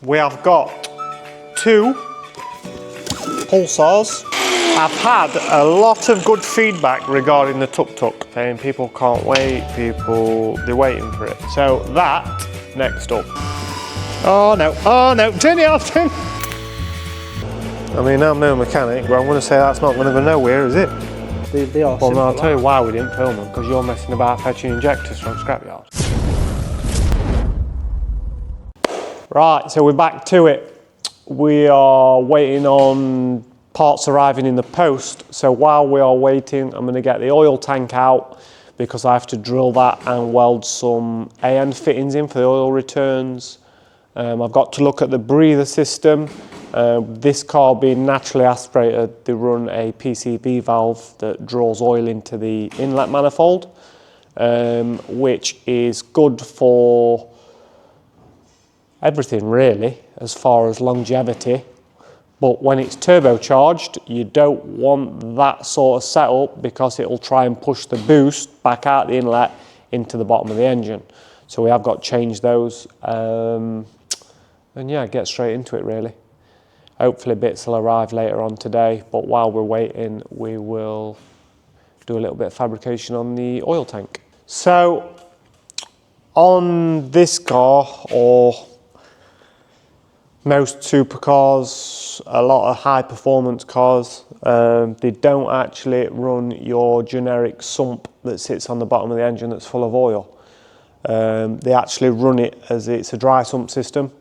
We have got 2 pulsars. I've had a lot of good feedback regarding the tuk-tuk, saying people can't wait, they're waiting for it. So that, next up. Oh no, turn it off, I mean, I'm no mechanic, but I'm going to say that's not going to go nowhere, is it? They are. Well, no, I'll tell you why we didn't film them, because you're messing about fetching injectors from scrapyard. Right, so we're back to it. We are waiting on parts arriving in the post. So while we are waiting, I'm going to get the oil tank out because I have to drill that and weld some AN fittings in for the oil returns. I've got to look at the breather system. This car being naturally aspirated, they run a PCV valve that draws oil into the inlet manifold, which is good for everything really, as far as longevity. But when it's turbocharged, you don't want that sort of setup because it'll try and push the boost back out the inlet into the bottom of the engine. So we have got to change those. And yeah, get straight into it really. Hopefully bits will arrive later on today, but while we're waiting, we will do a little bit of fabrication on the oil tank. So on this car, or most supercars, a lot of high performance cars, they don't actually run your generic sump that sits on the bottom of the engine that's full of oil. They actually run it as it's a dry sump system.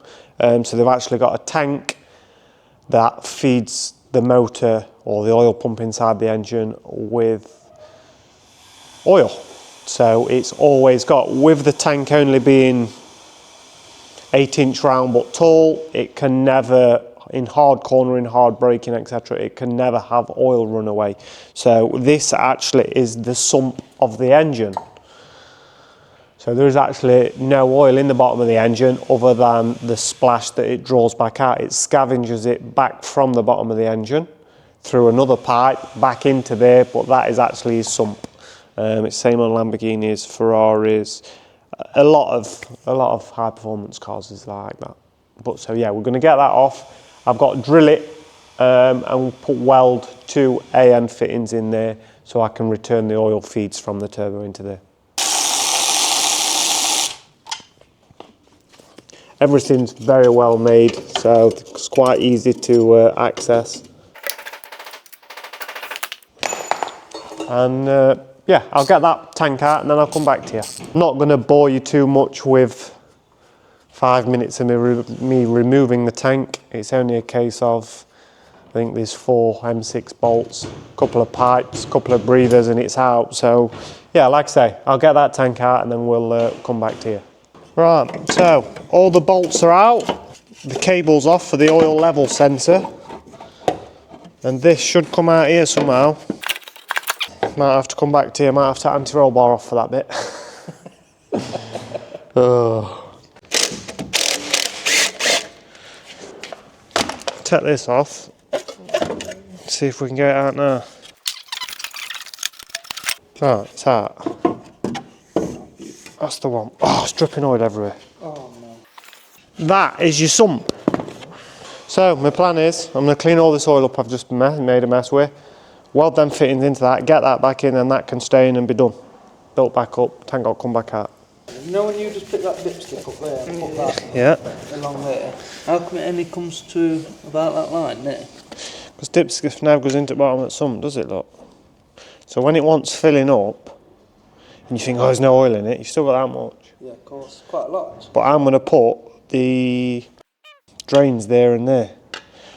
So they've actually got a tank that feeds the motor or the oil pump inside the engine with oil. So it's always got, with the tank only being 8-inch round but tall, it can never, in hard cornering, hard braking, etc., it can never have oil run away. So this actually is the sump of the engine. So there is actually no oil in the bottom of the engine other than the splash that it draws back out. It scavenges it back from the bottom of the engine through another pipe back into there, but that is actually his sump. It's same on Lamborghinis, Ferraris. A lot of high performance cars is like that. But so yeah, we're going to get that off. I've got to drill it and weld 2 AN fittings in there so I can return the oil feeds from the turbo into there. Everything's very well made, so it's quite easy to access. And yeah, I'll get that tank out and then I'll come back to you. I'm not going to bore you too much with 5 minutes of me removing the tank. It's only a case of, I think there's 4 M6 bolts, a couple of pipes, a couple of breathers, and it's out. So yeah, like I say, I'll get that tank out and then we'll come back to you. Right, so all the bolts are out, the cable's off for the oil level sensor, and this should come out here somehow. Might have to come back to you, might have to anti-roll bar off for that bit. Oh. Take this off, see if we can get it out now. Oh, it's out. That's the one. Oh, it's dripping oil everywhere. Oh no. That is your sump. So my plan is, I'm going to clean all this oil up I've just made a mess with, weld them fittings into that, get that back in, and that can stay in and be done. Built back up, tank will come back out. You know when you just pick that dipstick up there and put that along there, how come it only comes to about that line there? Because dipstick now goes into the bottom at some, does it look? So when it wants filling up, and you think, oh, there's no oil in it, you've still got that much. Yeah, of course, quite a lot. But I'm going to put the drains there and there.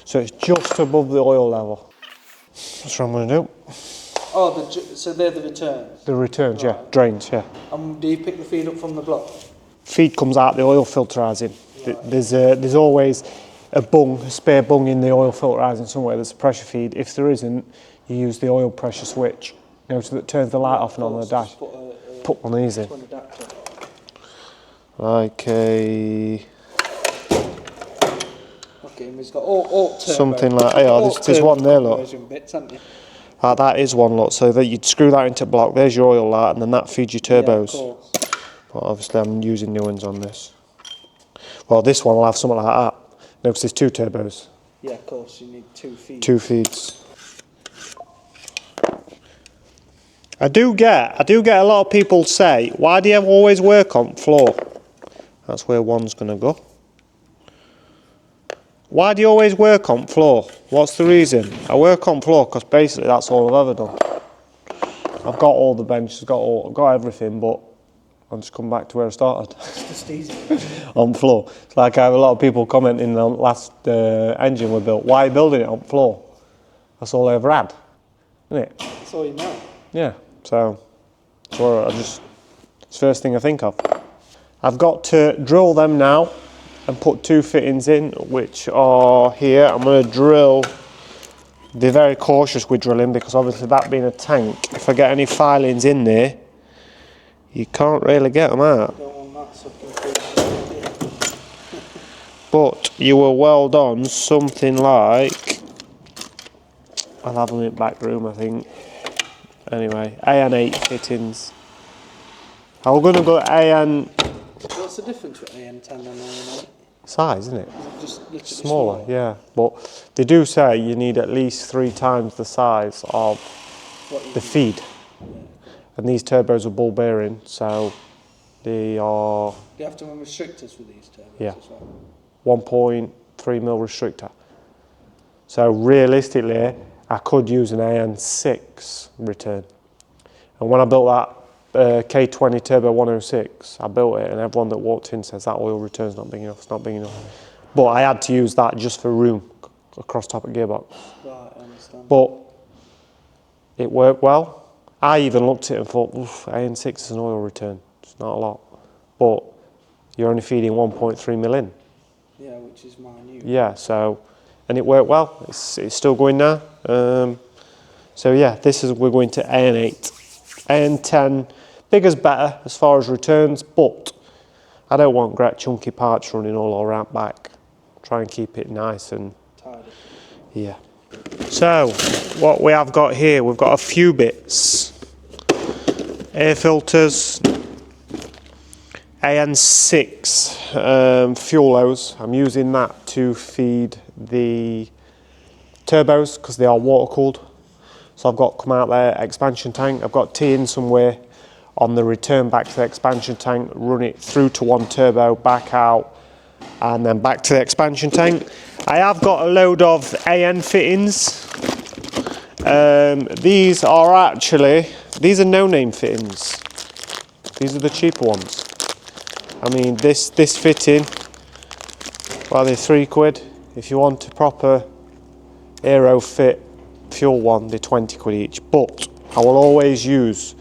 So it's just above the oil level. That's what I'm going to do. Oh, so they're the returns? The returns, right. Yeah, drains, yeah. Do you pick the feed up from the block? Feed comes out the oil filter housing. Right. There's always a spare bung in the oil filter housing somewhere that's a pressure feed. If there isn't, you use the oil pressure switch, you know, so that turns the light off and on the dash. Put one of these in. Like a... Okay, and it's got all something like, yeah, there's one there, look. Bits, haven't you? That is one, look, so that you'd screw that into block, there's your oil light, and then that feeds your turbos. Yeah, of course. But obviously I'm using new ones on this. Well, this one will have something like that. No, because there's 2 turbos. Yeah, of course, you need 2 feeds. 2 feeds. I do get a lot of people say, why do you always work on floor? That's where one's going to go. Why do you always work on floor? What's the reason? I work on floor because basically that's all I've ever done. I've got all the benches, I've got everything, but I'll just come back to where I started. It's just easy. On floor. It's like I have a lot of people commenting on the last engine we built. Why are you building it on floor? That's all I ever had, isn't it? That's all you know. Yeah, so it's the first thing I think of. I've got to drill them now and put 2 fittings in, which are here. I'm going to drill, be very cautious with drilling because obviously that being a tank, if I get any filings in there, you can't really get them out. Don't want that sucking through. But you will weld on something like, I'll have them in the back room I think. Anyway, AN8 fittings. I'm going to go AN... What's the difference with AN10 and AN8? Size, isn't it? Just literally Smaller, yeah. But they do say you need at least 3 times the size of the feed. Yeah. And these turbos are ball bearing, so they are... Do you have to run restrictors for these turbos Yeah. as well? 1.3 mil restrictor. So realistically, I could use an AN6 return. And when I built that K20 Turbo 106, I built it and everyone that walked in says that oil return's not big enough, it's not big enough. But I had to use that just for room across top of gearbox. Right, I understand. But it worked well. I even looked at it and thought, AN6 is an oil return, it's not a lot. But you're only feeding 1.3 mil in. Yeah, which is minute. Yeah, so, and it worked well. It's still going now. So yeah, we're going to AN8. AN10, bigger's better as far as returns, but I don't want great chunky parts running all around back. Try and keep it nice and Tidy. yeah. So, what we have got here, we've got a few bits. Air filters, AN6 fuel hose. I'm using that to feed the turbos because they are water cooled. So I've got come out there expansion tank. I've got T in somewhere on the return back to the expansion tank, run it through to one turbo, back out, and then back to the expansion tank. I have got a load of AN fittings. These are no-name fittings. These are the cheaper ones. I mean, this fitting, well, they're £3. If you want a proper aero fit fuel one, they're 20 quid each. But I will always use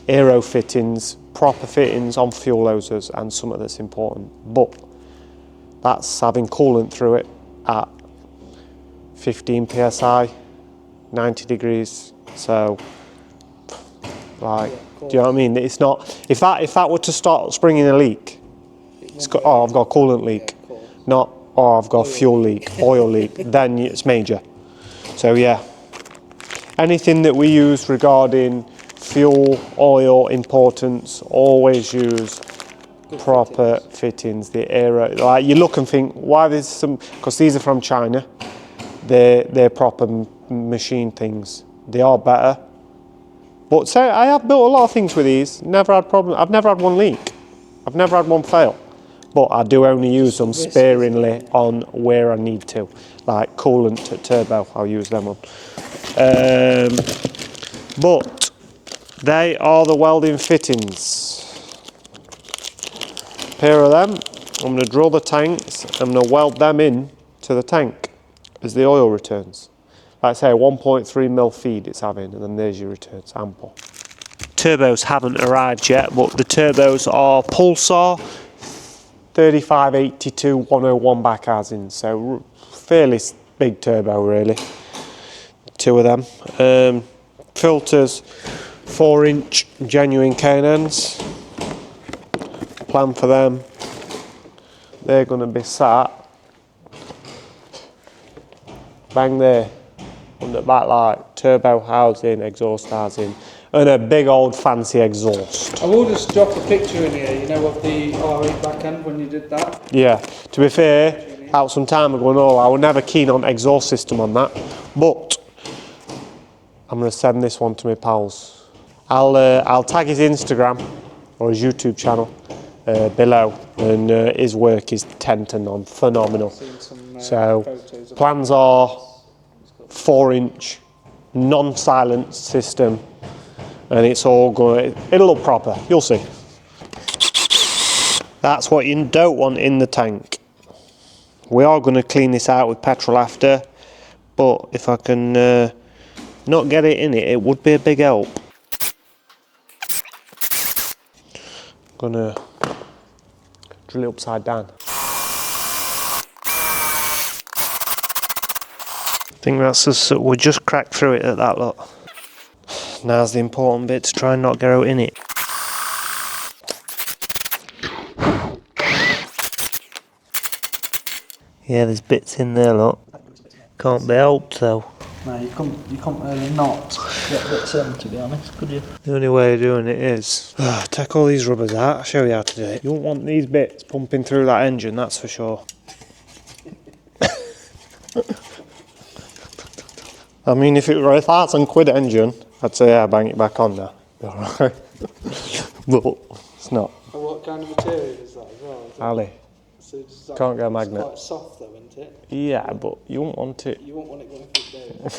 aero fittings, proper fittings on fuel hoses and something that's important. But that's having coolant through it at 15 psi, 90 degrees. So, like, do you know what I mean? It's not, if that were to start springing a leak, it's got, oh, I've got a coolant leak, not, oh, I've got a fuel leak, oil leak, then it's major. So yeah, anything that we use regarding fuel, oil, importance, always use proper fittings, the aero. Like you look and think, why there's some, because these are from China, they're proper machine things. They are better. But say I have built a lot of things with these, never had problem. I've never had one leak. I've never had one fail. But I do only use them sparingly on where I need to. Like coolant to turbo, I'll use them on. But they are the welding fittings. A pair of them. I'm going to drill the tanks. I'm going to weld them in to the tank as the oil returns. Like I say, 1.3 mil feed it's having, and then there's your returns, ample. Turbos haven't arrived yet, but the turbos are Pulsar 3582 101 back housings, so fairly big turbo really. 2 of them. Filters 4-inch genuine K&Ns. Plan for them. They're going to be sat bang there on the back light, turbo housing, exhaust housing, and a big old fancy exhaust. I will just drop a picture in here, you know, of the R8 back end when you did that. Yeah, to be fair, out some time ago, no, I was never keen on exhaust system on that, but I'm going to send this one to my pals. I'll tag his Instagram or his YouTube channel below, and his work is 10 to none, phenomenal. So plans are 4-inch non-silent system, and it's all going, it'll look proper, you'll see. That's what you don't want in the tank. We are going to clean this out with petrol after, but if I can not get it in it, it would be a big help. I'm gonna drill it upside down. I think that's us, we'll just crack through it at that lot. Now's the important bit, to try and not get out in it. Yeah, there's bits in there, look. Can't be helped though. No, you can't really not get bits in, to be honest, could you? The only way of doing it is take all these rubbers out. I'll show you how to do it. You won't want these bits pumping through that engine, that's for sure. I mean, if it were a £1,000 engine, I'd say yeah, bang it back on there. Be alright. But it's not. And what kind of material is that as well? Ali. So Can't go magnet. It's quite soft though, isn't it? Yeah, but you won't want it. You won't want it going through there.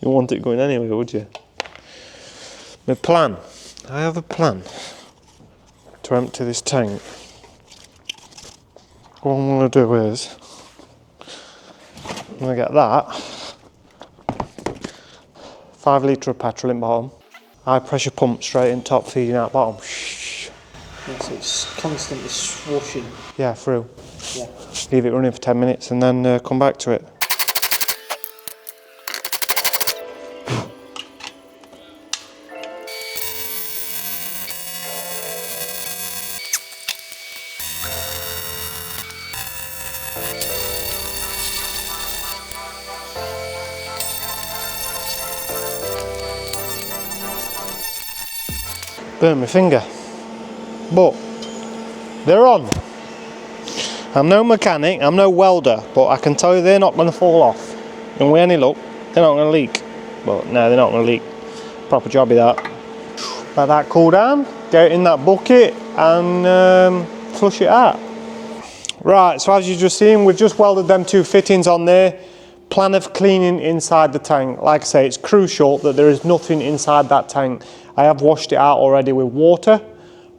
You won't want it going anywhere, would you? My plan. I have a plan to empty this tank. What I'm going to do is I'm going to get that 5 litre of petrol in bottom, high pressure pump straight in top, feeding out bottom. Yeah, so it's constantly swooshing. Yeah, through. Yeah. Leave it running for 10 minutes and then come back to it. Burn my finger. But they're on. I'm no mechanic, I'm no welder, but I can tell you they're not going to fall off. And with any luck, they're not going to leak. But no, they're not going to leak. Proper jobby that. Let that cool down, get it in that bucket and flush it out. Right, so as you've just seen, we've just welded them 2 fittings on there. Plan of cleaning inside the tank. Like I say, it's crucial that there is nothing inside that tank. I have washed it out already with water.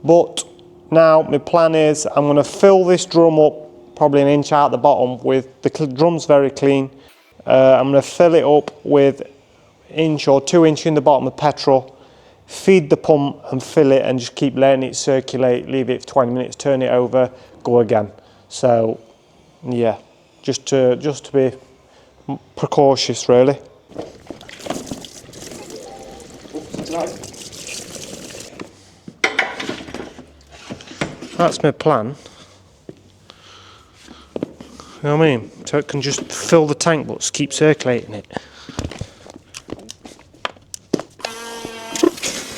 But now my plan is I'm going to fill this drum up probably 1 inch out the bottom with the drum's very clean. I'm going to fill it up with 1 inch or 2 inch in the bottom of petrol, feed the pump and fill it and just keep letting it circulate, leave it for 20 minutes, turn it over, go again. So yeah, just to be precautious really. That's my plan. You know what I mean? So it can just fill the tank but keep circulating it.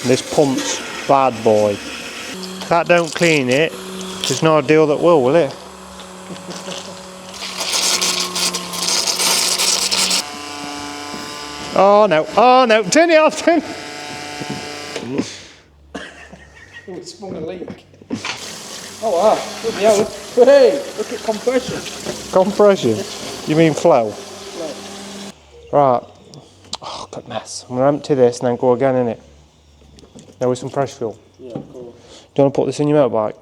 This pump's bad boy. If that don't clean it, there's no deal that will it? Oh no, turn it off, turn. It sprung a leak. Oh wow, look me out. Hey, look at compression. Compression? You mean flow? Flow. Right. Oh, good mess. I'm going to empty this and then go again in it. Now with some fresh fuel. Yeah, cool. Do you want to put this in your motorbike?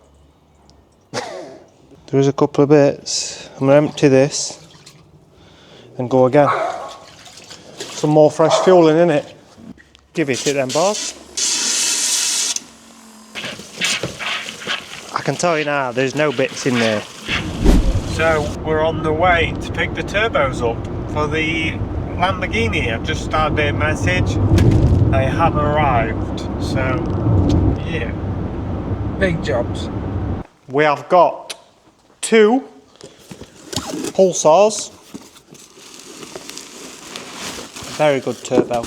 There is a couple of bits. I'm going to empty this and go again. Some more fresh fuel in it. Give it then, boss. I can tell you now, there's no bits in there. So we're on the way to pick the turbos up for the Lamborghini. I've just started their message. They have arrived. So yeah, Big jobs. we have got 2 pulsars. Very good turbo.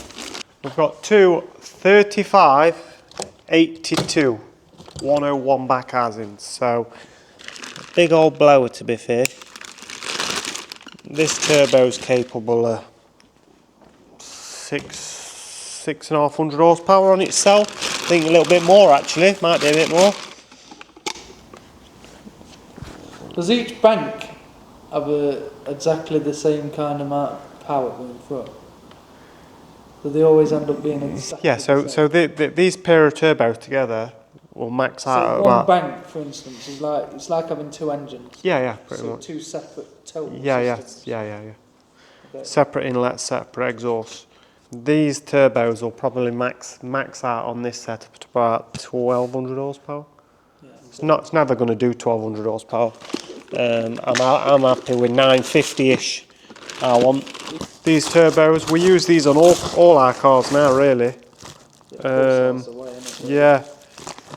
We've got 2 3582 101 back housings. So big old blower, to be fair. This turbo's capable of 6,500 horsepower on itself. I think a little bit more actually, might be a bit more. Does each bank have exactly the same kind of amount of power going through? Do they always end up being exactly Yeah, the same? these pair of turbos together will max out at So one about... bank, for instance, is like, it's like having two engines. Yeah, pretty So much. two separate total Yeah. systems. Okay. Separate inlet, separate exhaust. These turbos will probably max out on this setup at about 1,200 horsepower. Yeah, It's never going to do 1,200 horsepower. I'm happy with 950-ish. I want these turbos. We use these on all our cars now, really. Yeah,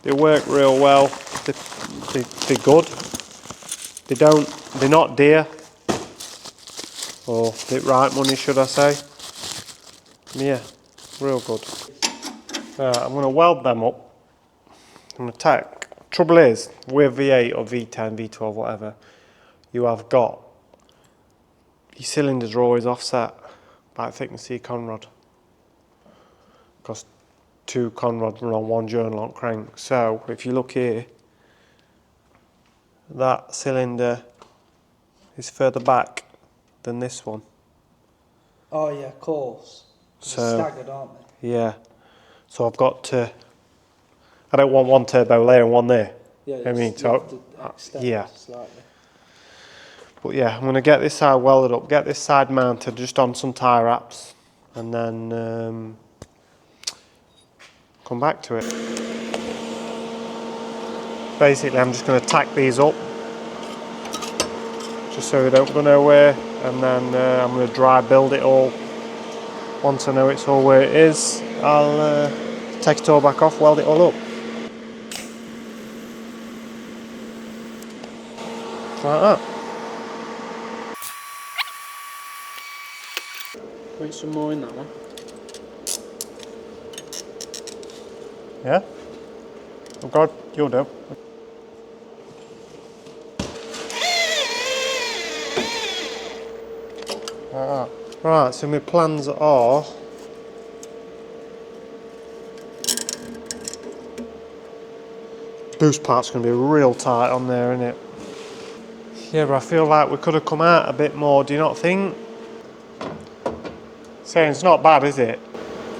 they work real well. They're good. They're not dear. Or bit right money, should I say? Yeah, real good. I'm going to weld them up. I'm going to tack. Trouble is, with V8 or V10, V12, whatever, you have got your cylinders are always offset by the thickness of your conrod. Because 2 conrods run on 1 journal on crank. So if you look here, that cylinder is further back than this one. Oh yeah, of course. So they're staggered, aren't they? yeah, so I've got to. I don't want one turbo there and one there. Yeah, I mean, so yeah. Slightly. But yeah, I'm going to get this side welded up, get this side mounted just on some tie wraps, and then come back to it. Basically, I'm just going to tack these up, just so they don't go nowhere, and then I'm going to dry build it all. Once I know it's all where it is, I'll take it all back off, weld it all up. Like that. Put some more in that one. Yeah? Oh God, you'll do. Right, so my plans are boost part's going to be real tight on there, isn't it? Yeah, but I feel like we could have come out a bit more, do you not think? Saying it's not bad, is it?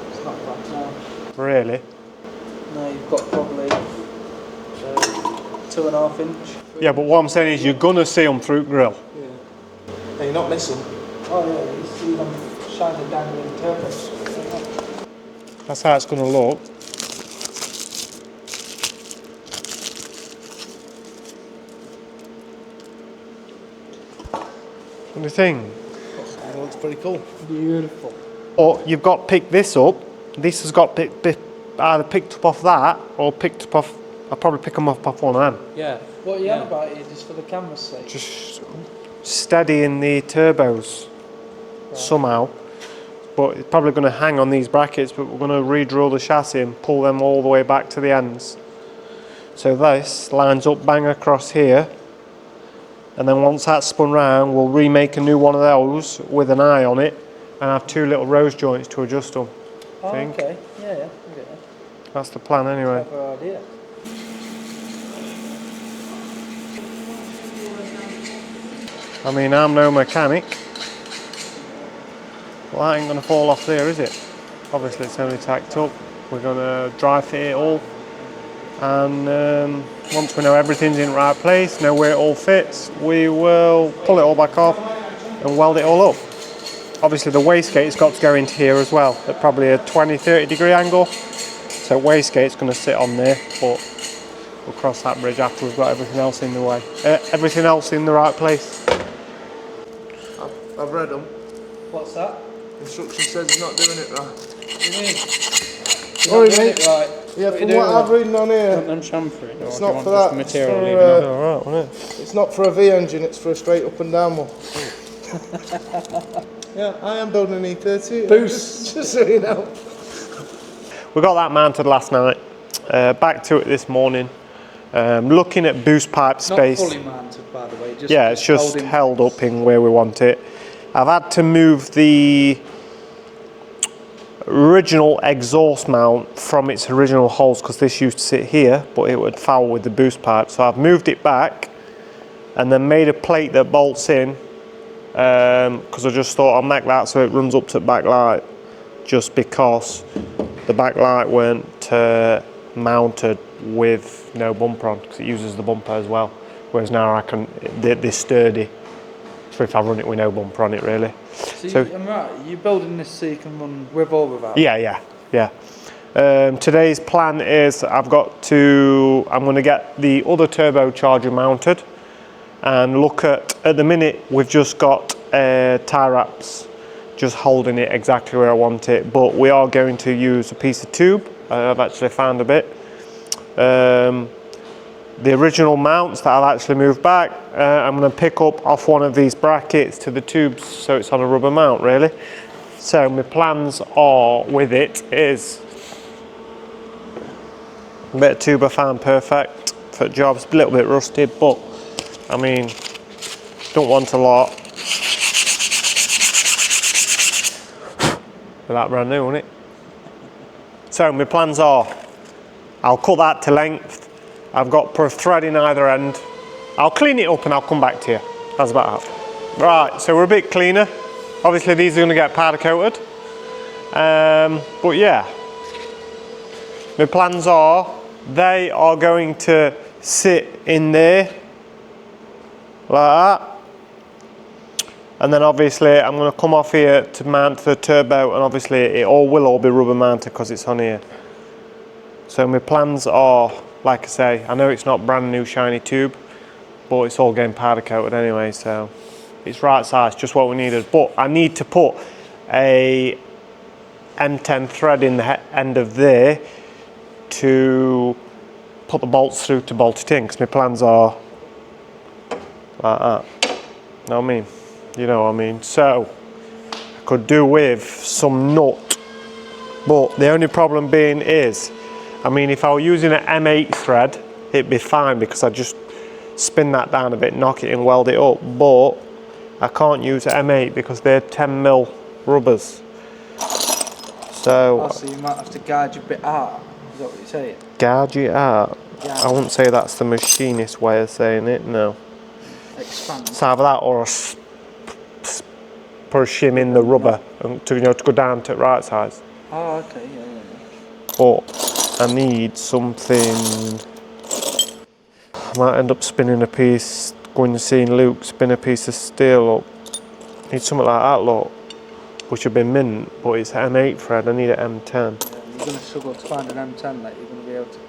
It's not bad, no. Really? No, you've got probably 2.5 inch. Yeah, but what I'm saying is you're going to see them through grill. Yeah. No, you're not missing. Oh yeah, you see them shining dangling turbos. That's how it's going to look. What do you think? That looks pretty cool. Beautiful. Or you've got to pick this up. This has got either picked up off that or picked up off. I'll probably pick them up off one of them. Yeah. What are you on about here, just for the camera's sake? Just steadying the turbos somehow. But it's probably going to hang on these brackets, but we're going to re-drill the chassis and pull them all the way back to the ends. So this lines up bang across here. And then once that's spun round, we'll remake a new one of those with an eye on it and have 2 little rose joints to adjust them. Oh, think. okay. Yeah, I get that. That's the plan anyway. Clever idea. I mean, I'm no mechanic. Well, that ain't going to fall off there, is it? Obviously, it's only tacked up. We're going to dry fit it all. And once we know everything's in the right place, know where it all fits, we will pull it all back off and weld it all up. Obviously, the wastegate's got to go into here as well, at probably a 20-30 degree angle. So wastegate's going to sit on there, but we'll cross that bridge after we've got everything else in the way. Everything else in the right place. I've read them. What's that? Instruction says he's not doing it right. What do you mean? Sorry, You're not doing mate. it right. Yeah, from what I've read on here, Them chamfer it, it's or do you not want for just that. material It's leaving off? Alright, wasn't it? it's not for a V engine, it's for a straight up and down one. Yeah, I am building an E30. Boost. Just so you know. We got that mounted last night. Back to it this morning. Looking at boost pipe space. Not fully mounted, by the way. Just Yeah, it's just holding held up in where we want it. I've had to move the original exhaust mount from its original holes because this used to sit here, but it would foul with the boost pipe. So I've moved it back and then made a plate that bolts in because I just thought I'll make that so it runs up to the back light, just because the back light weren't mounted with no bumper on, because it uses the bumper as well. Whereas now I can, they're sturdy. So if I run it with no bumper on it, really. So I'm right, you're building this so you can run with or without? Yeah. Today's plan is I'm going to get the other turbocharger mounted and look at the minute we've just got tie wraps just holding it exactly where I want it, but we are going to use a piece of tube. I've actually found a bit. The original mounts that I've actually moved back, I'm going to pick up off one of these brackets to the tubes so it's on a rubber mount, really. So my plans are with it is a bit of tube I found perfect for the job. It's a little bit rusted, but I mean, don't want a lot. But that brand new, isn't it? So my plans are, I'll cut that to length. I've got put a thread in either end. I'll clean it up and I'll come back to you. That's about it. Right, so we're a bit cleaner. Obviously these are going to get powder coated. But yeah, my plans are, they are going to sit in there like that. And then obviously I'm going to come off here to mount the turbo, and obviously it will all be rubber mounted because it's on here. So my plans are, like I say, I know it's not brand new shiny tube, but it's all getting powder coated anyway, so it's right size, just what we needed. But I need to put a M10 thread in the end of there to put the bolts through to bolt it in, because my plans are like that. Know what I mean? You know what I mean? So I could do with some nut, but the only problem being is, I mean, if I were using an M8 thread, it'd be fine because I just spin that down a bit, knock it in, weld it up. But I can't use an M8 because they're 10mm rubbers. So you might have to gouge a bit out. Is that what you're saying? Gouge it out? Yeah. I wouldn't say that's the machinist way of saying it, no. Expand. It's either that or put a shim in the rubber and to go down to the right size. Oh, okay, yeah. But I need something. I might end up spinning a piece, going to see Luke spin a piece of steel up. Need something like that, look, which would be mint, but it's M8 thread. I need an M10. Yeah, you're going to struggle to find an M10 that you're going to be able to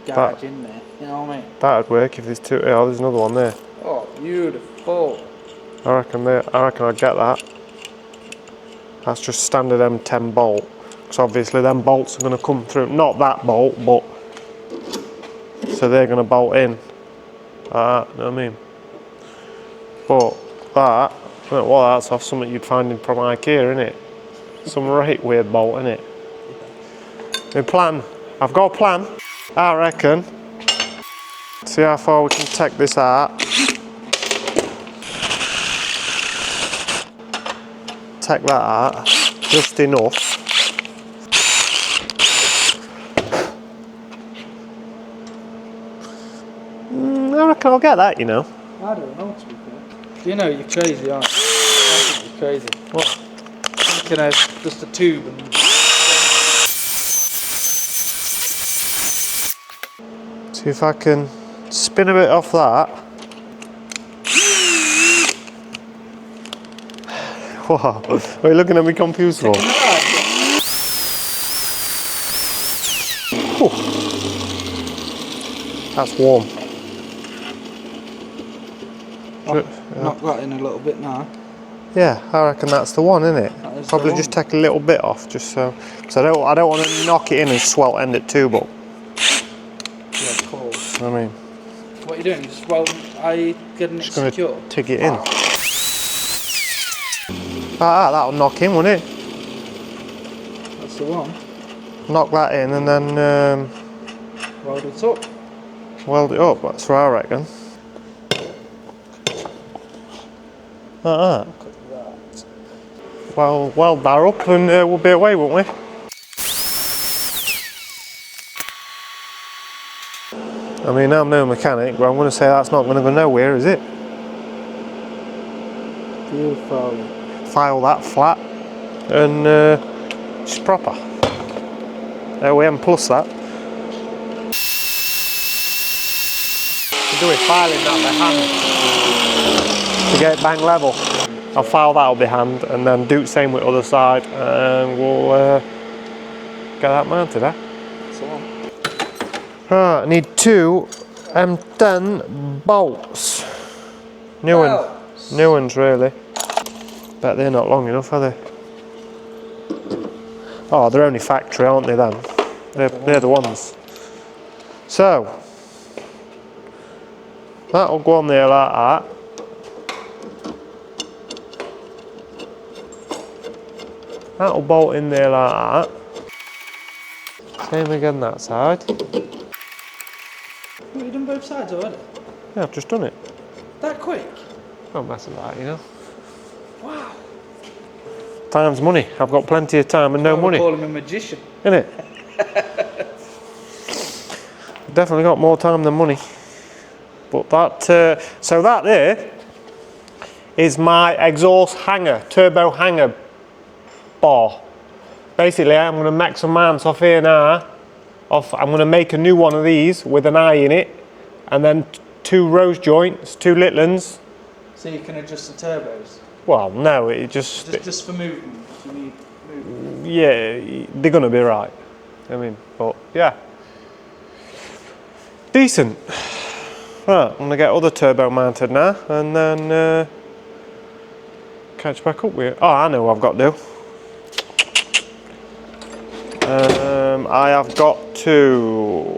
gouge in there. You know what I mean? That'd work if there's two. Oh, there's another one there. Oh, beautiful. I reckon I'd get that. That's just standard M10 bolt. Because obviously them bolts are going to come through, not that bolt, but so they're going to bolt in like that, you know what I mean? But that, I don't know what that's off, something you'd find in from IKEA, innit? Some right weird bolt, innit? My plan, I've got a plan, I reckon. See how far we can take this out. Take that out, just enough. I reckon I'll get that, you know. I don't know, to be fair. You know, you're crazy, aren't you? I think you're crazy. What? Thinking of just a tube and... See if I can spin a bit off that. Wow, what are you looking at me confused for? Oh, that's warm. Knock that in a little bit now. Yeah, I reckon that's the one, isn't it? That is Probably the just one. take a little bit off, just so. Because I don't want to knock it in and swell end it too, but. Yeah, of course. I mean. What are you doing? Just are you getting it Just going secure? to tick it in. That'll knock in, won't it? That's the one. Knock that in and then. Weld it up. weld it up, that's what I reckon. Like that. Well, weld that up and we'll be away, won't we? I mean, I'm no mechanic, but I'm going to say that's not going to go nowhere, is it? File that flat and it's proper. OEM plus that. We'll do it filing that by hand to get it bang level. I'll file that by hand and then do the same with the other side and we'll get that mounted, eh? Right, I need 2 M10 bolts. New ones really. Bet they're not long enough, are they? Oh, they're only factory, aren't they then? They're the ones. So, that'll go on there like that. That'll bolt in there like that. Same again that side. Have you done both sides already? Yeah, I've just done it. That quick? Don't mess with that, you know. Wow. Time's money. I've got plenty of time and no money. Call him a magician. Innit? Definitely got more time than money. But that, so that there is my exhaust hanger, turbo hanger bar. Basically, I'm going to make some mounts off here now. I'm going to make a new one of these with an eye in it, and then 2 rose joints, 2 little ones. So you can adjust the turbos? Well, no, it just for movement, if you need movement. Yeah, they're going to be right. I mean, but yeah. Decent. Right, I'm going to get other turbo mounted now, and then catch back up with it. Oh, I know what I've got to do. I have got to,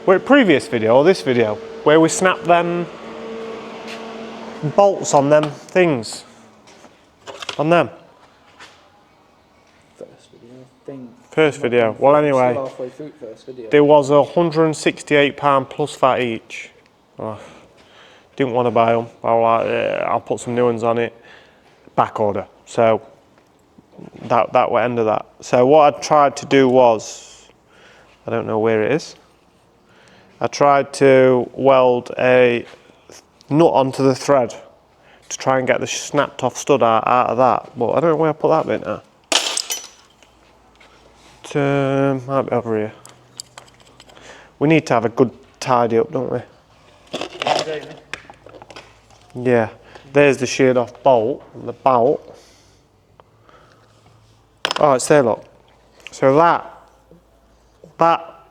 previous video or this video, where we snap them bolts on them things, on them. First video, I think. First video. Well, anyway, Halfway through first video. there was £168 plus VAT each. Oh, didn't want to buy them. I was like, I'll put some new ones on it. Back order. So that will end of that. So what I tried to do was, I don't know where it is. I tried to weld a nut onto the thread to try and get the snapped off stud out of that, but I don't know where I put that bit now. Might be over here. We need to have a good tidy up, don't we? Yeah. There's the sheared off bolt, the bolt. Oh, it's there, look. So that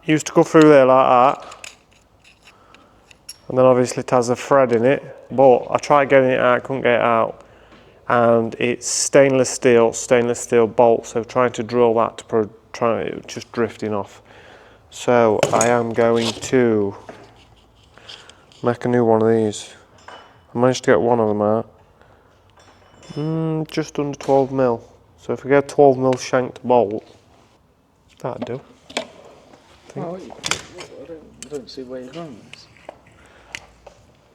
used to go through there like that. And then obviously it has a thread in it, but I tried getting it out, couldn't get it out. And it's stainless steel bolt, so trying to drill that to just drifting off. So I am going to make a new one of these. I managed to get one of them out. Just under 12 mil. So if I get a 12 mil shanked bolt, that'd do. I don't see where you're going with this.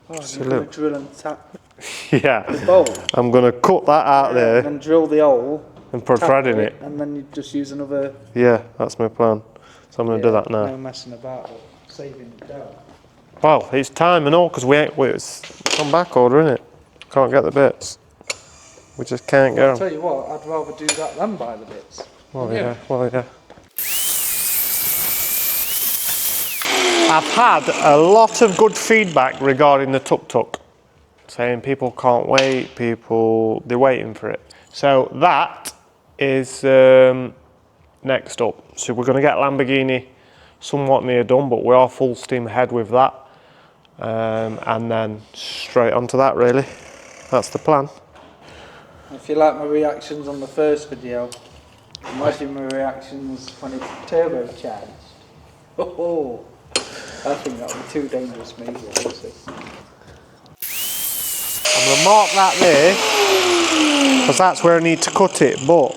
Oh, Just you're going to drill and tap yeah. the bolt. I'm going to cut that out there. And then drill the hole. And put a thread in it. And then you just use another... Yeah, that's my plan. So I'm going to do that now. No messing about, but saving it down. Well, it's time and all, because it's on back order, isn't it? Can't get the bits. We just can't go. I'll tell you what, I'd rather do that than buy the bits. Well, yeah. I've had a lot of good feedback regarding the tuk-tuk, saying people can't wait, they're waiting for it. So that is next up. So we're going to get Lamborghini somewhat near done, but we are full steam ahead with that. And then straight onto that, really. That's the plan. If you like my reactions on the first video, imagine my reactions when it's turbocharged. Oh, I think that would be too dangerous, maybe. We'll see. I'm going to mark that there, because that's where I need to cut it, but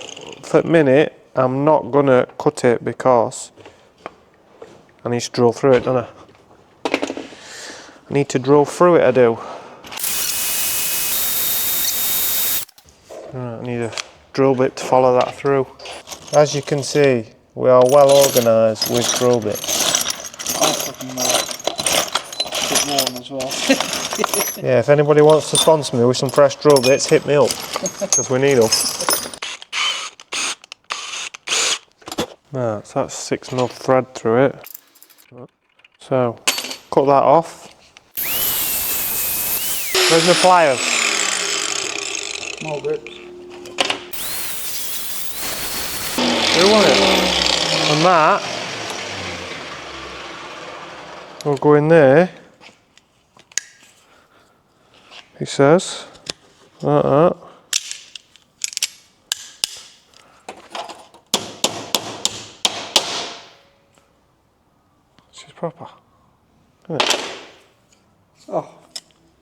for the minute, I'm not going to cut it because I need to drill through it, don't I? I need to drill through it, I do. Right, I need a drill bit to follow that through. As you can see, we are well organised with drill bits. I'll fucking get warm as well. Yeah, if anybody wants to sponsor me with some fresh drill bits, hit me up, because we need them. Right, so that's 6mm thread through it. So, cut that off. Where's my pliers? More grips. Do want it? And that will go in there. He says, like that. This is proper, isn't it? Oh,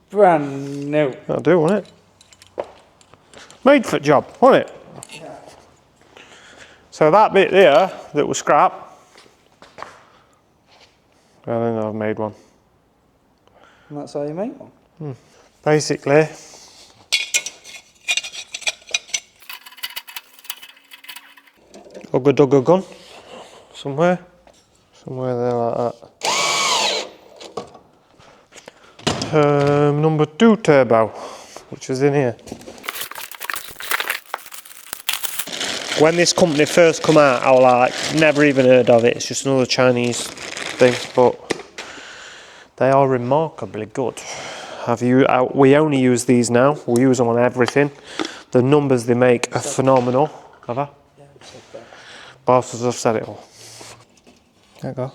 brand new. That'll do, won't it? Made for the job, won't it? Yeah. So that bit there that was scrap, I think I've made one. And that's how you make one? Basically, dug a gun somewhere there like that. Number 2 turbo, which is in here. When this company first come out, I was like, never even heard of it. It's just another Chinese thing, but they are remarkably good. We only use these now. We use them on everything. The numbers they make are phenomenal. Have I? Yeah, it's like that. Bosses have said it all. There you go.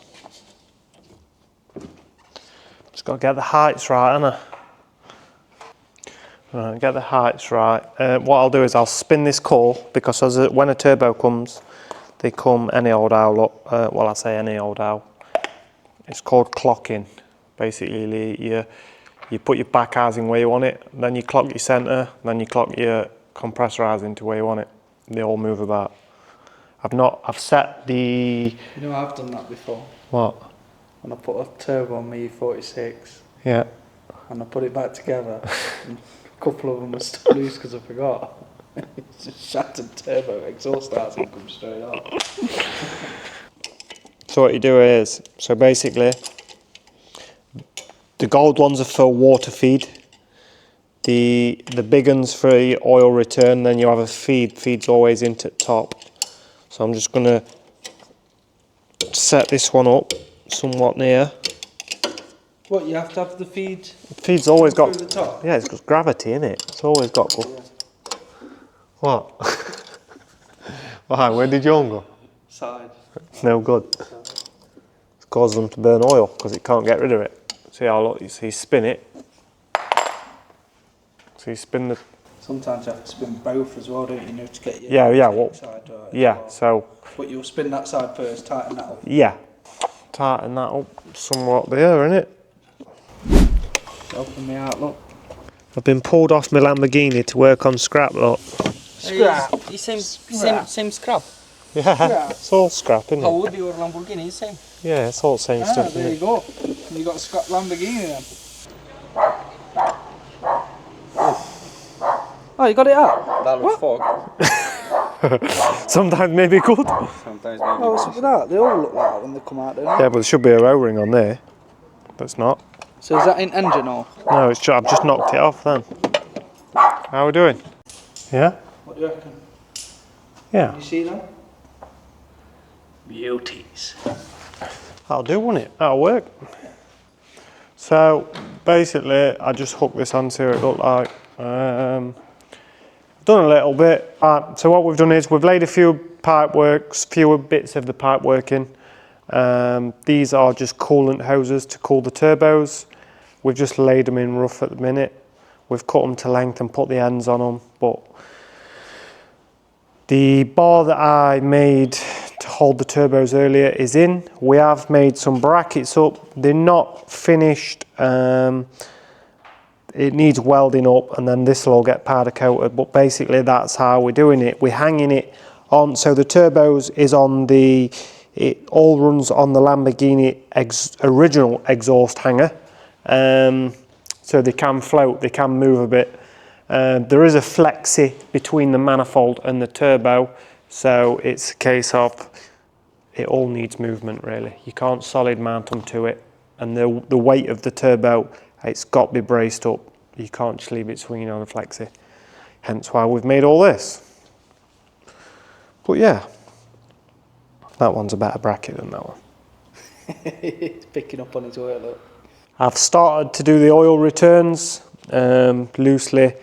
Just got to get the heights right, haven't I? Right, get the heights right. What I'll do is I'll spin this coil, because when a turbo comes, they come any old how. Well, I say any old how. It's called clocking. Basically, you put your back housing where you want it, then you clock your centre, then you clock your compressor housing to where you want it. They all move about. I've set the... You know, I've done that before. What? When I put a turbo on my E46 Yeah. and I put it back together, and a couple of them were stuck loose because I forgot. It's a shattered turbo, exhaust housing comes straight off. So what you do is, so basically, the gold ones are for water feed. The big ones for your oil return, then you have a feeds always into the top. So I'm just gonna set this one up somewhat near. What, you have to have the feed? Feed's always got, through the top? yeah, it's got gravity in it. It's always got. Yeah. What? Why? Where did yours go? Side. No good. It's caused them to burn oil because it can't get rid of it. See how look, you see, spin it. So you spin the. Sometimes you have to spin both as well, don't you, to get your side right. Yeah. Well. So. But you'll spin that side first, tighten that up. Yeah. Tighten that up somewhat there, innit? Open me out, look. I've been pulled off my Lamborghini to work on scrap, look. Scrap. Same scrap. Yeah, Scrap. it's all scrap, isn't How it? would your Lamborghini is same? Yeah, it's all the same stuff, There isn't you it? go. You got a scrap Lamborghini then. Oh, you got it out? That looks fog. Sometimes maybe good. Sometimes maybe. Oh, what's up with that? They all look like that when they come out, don't they? Yeah, but there should be a O-ring on there. But it's not. So is that in engine or? No, it's I've just knocked it off then. How are we doing? Yeah? What do you reckon? Yeah. You see them? Beauties. That'll do, won't it? That'll work. So basically, I just hooked this on, see what it looked like. Done a little bit. So what we've done is we've laid a few fewer bits of the pipe work in. These are just coolant hoses to cool the turbos. We've just laid them in rough at the minute. We've cut them to length and put the ends on them, but the bar that I made to hold the turbos earlier is in. We have made some brackets up. They're not finished. It needs welding up, and then this will all get powder coated, but basically that's how we're doing it. We're hanging it on, so the turbos is on it all runs on the Lamborghini original exhaust hanger, so they can float, they can move a bit. There is a flexi between the manifold and the turbo, so it's a case of it all needs movement really. You can't solid mount them to it, and the weight of the turbo, it's got to be braced up. You can't just leave it swinging on a flexi. Hence why we've made all this. But yeah, that one's a better bracket than that one. It's picking up on his oil, look. I've started to do the oil returns loosely.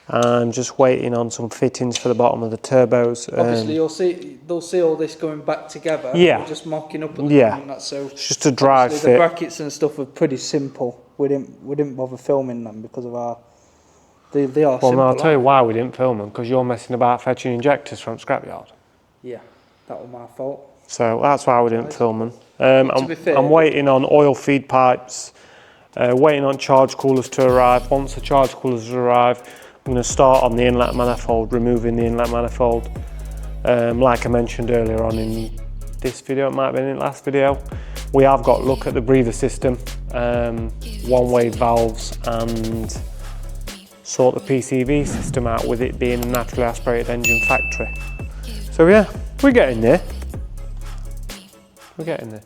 I'm just waiting on some fittings for the bottom of the turbos. Obviously, they'll see all this going back together. Yeah. We're just mocking up at the moment. That's so. It's just a drive obviously fit. The brackets and stuff are pretty simple. We didn't bother filming them because of our. They are Well, simple. no, I'll tell you why we didn't film them, because you're messing about fetching injectors from scrapyard. Yeah, that was my fault. So that's why we didn't film them. To be fair, I'm waiting on oil feed pipes, waiting on charge coolers to arrive. Once the charge coolers arrive, I'm going to start on the inlet manifold, removing the inlet manifold. Like I mentioned earlier on in this video, it might have been in the last video, we have got a look at the breather system, one-way valves, and sort the PCV system out with it being a naturally aspirated engine factory. So yeah, we're getting there. We're getting there.